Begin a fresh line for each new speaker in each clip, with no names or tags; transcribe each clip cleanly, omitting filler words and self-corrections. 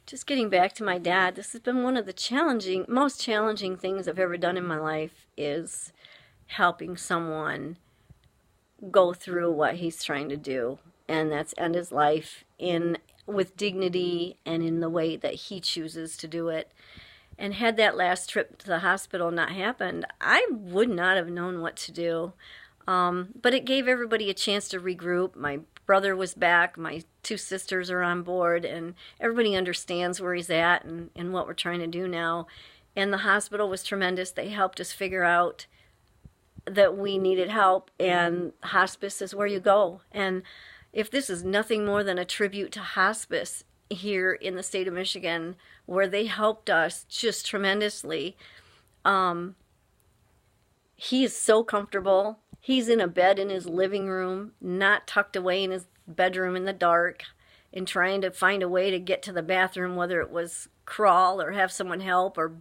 just getting back to my dad, this has been one of the most challenging things I've ever done in my life is helping someone go through what he's trying to do, and that's end his life in with dignity and in the way that he chooses to do it. And had that last trip to the hospital not happened, I would not have known what to do. But it gave everybody a chance to regroup. My brother was back, my two sisters are on board, and everybody understands where he's at and what we're trying to do now. And the hospital was tremendous. They helped us figure out that we needed help, and hospice is where you go. And if this is nothing more than a tribute to hospice here in the state of Michigan, where they helped us just tremendously, he is so comfortable. He's in a bed in his living room, not tucked away in his bedroom in the dark and trying to find a way to get to the bathroom, whether it was crawl or have someone help, or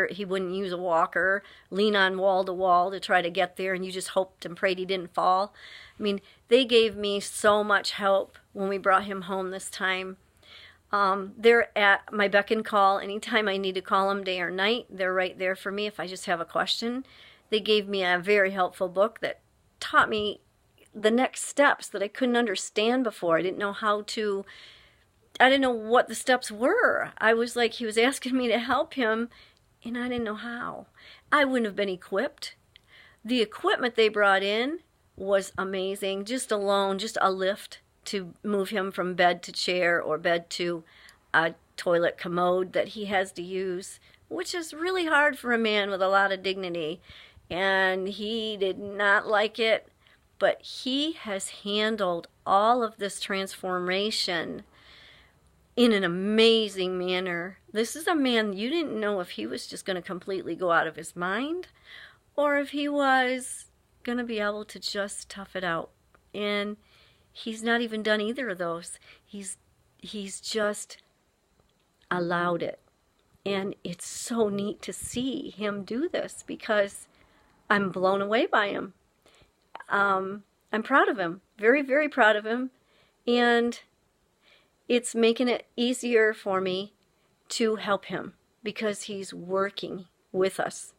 he wouldn't use a walker, lean on wall to try to get there, and you just hoped and prayed he didn't fall. I mean, they gave me so much help when we brought him home this time. They're at my beck and call. Anytime I need to call them day or night, they're right there for me if I just have a question. They gave me a very helpful book that taught me the next steps that I couldn't understand before. I didn't know what the steps were. I was like, he was asking me to help him, and I didn't know how. I wouldn't have been equipped. The equipment they brought in was amazing. Just a lift to move him from bed to chair or bed to a toilet commode that he has to use, which is really hard for a man with a lot of dignity. And he did not like it, but he has handled all of this transformation in an amazing manner. This is a man you didn't know if he was just going to completely go out of his mind or if he was going to be able to just tough it out. And he's not even done either of those. He's just allowed it. And it's so neat to see him do this because I'm blown away by him. I'm proud of him, very, very proud of him. And it's making it easier for me to help him because he's working with us.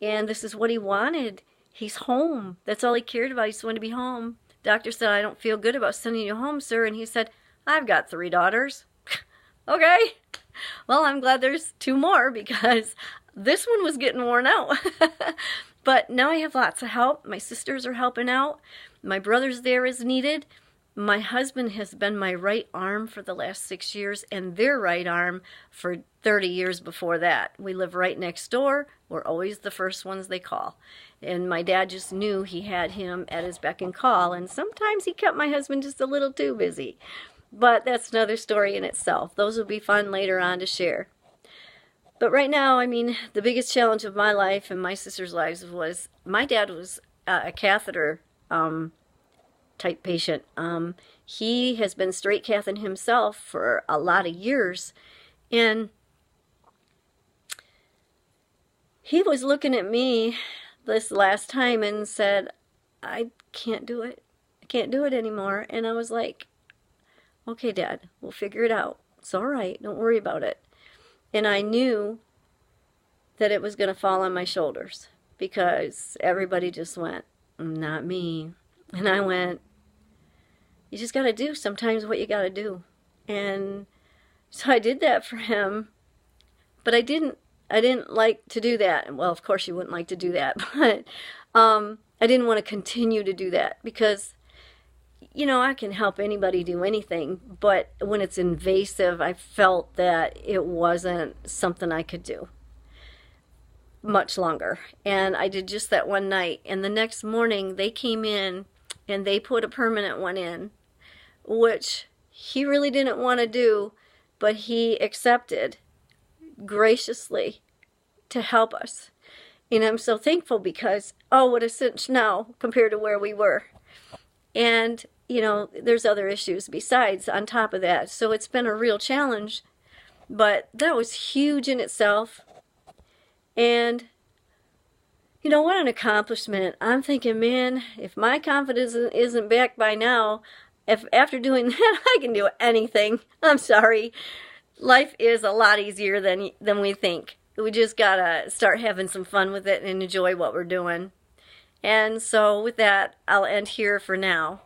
And this is what he wanted. He's home. That's all he cared about. He just wanted to be home. Doctor said, I don't feel good about sending you home, sir. And he said, I've got 3 daughters. Okay. Well, I'm glad there's 2 more because this one was getting worn out. But now I have lots of help. My sisters are helping out. My brother's there as needed. My husband has been my right arm for the last 6 years and their right arm for 30 years before that. We live right next door. We're always the first ones they call. And my dad just knew he had him at his beck and call. And sometimes he kept my husband just a little too busy. But that's another story in itself. Those will be fun later on to share. But right now, I mean, the biggest challenge of my life and my sister's lives was my dad was a catheter type patient. He has been straight cathing himself for a lot of years. And he was looking at me this last time and said, I can't do it. I can't do it anymore. And I was like, okay, Dad, we'll figure it out. It's all right. Don't worry about it. And I knew that it was going to fall on my shoulders because everybody just went, not me. And I went, you just got to do sometimes what you got to do. And so I did that for him, but I didn't like to do that. Well, of course you wouldn't like to do that, but I didn't want to continue to do that because, you know, I can help anybody do anything, but when it's invasive, I felt that it wasn't something I could do much longer. And I did just that one night. And the next morning, they came in and they put a permanent one in, which he really didn't want to do, but he accepted graciously to help us. And I'm so thankful because, oh, what a cinch now compared to where we were. And you know, there's other issues besides on top of that. So it's been a real challenge, but that was huge in itself. And, you know, what an accomplishment. I'm thinking, man, if my confidence isn't back by now, if after doing that, I can do anything. I'm sorry. Life is a lot easier than we think. We just gotta start having some fun with it and enjoy what we're doing. And so with that, I'll end here for now.